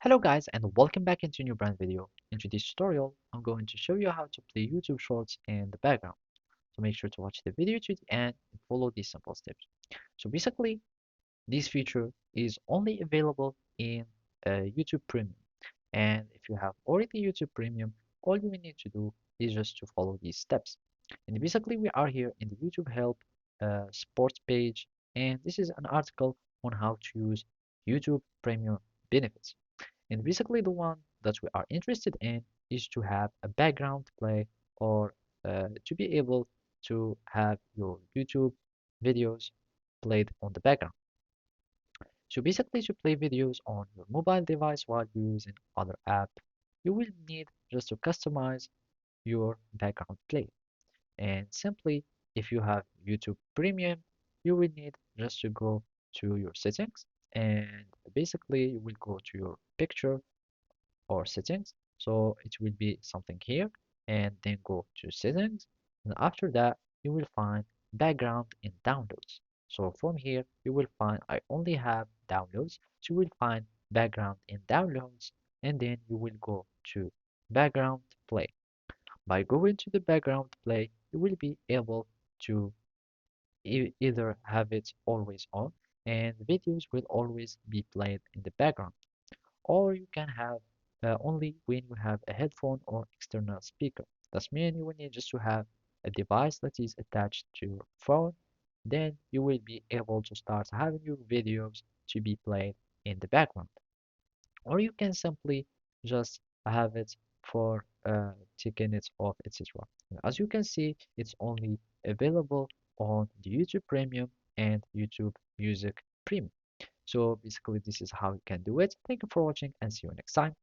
Hello guys and welcome back into a new brand video. In today's tutorial, I'm going to show you how to play YouTube Shorts in the background. So make sure to watch the video to the end and follow these simple steps. So basically, this feature is only available in YouTube Premium. And if you have already YouTube Premium, all you will need to do is just to follow these steps. And basically, we are here in the YouTube Help sports page, and this is an article on how to use YouTube Premium benefits. And basically, the one that we are interested in is to have a background play or to be able to have your YouTube videos played on the background. So basically, to play videos on your mobile device while using other app, you will need just to customize your background play. And simply, if you have YouTube Premium, you will need just to go to your settings and basically you will go to your picture or settings. So it will be something here and then go to settings. And after that, you will find background in downloads. So from here, you will find I only have downloads. So you will find background in downloads and then you will go to background play. By going to the background play, you will be able to either have it always on and videos will always be played in the background, or you can have only when you have a headphone or external speaker. That means you will need just to have a device that is attached to your phone. Then you will be able to start having your videos to be played in the background. Or you can simply just have it for taking it off, etc. As you can see, it's only available on the YouTube Premium and YouTube Music Premium. So basically, this is how you can do it. Thank you for watching and see you next time.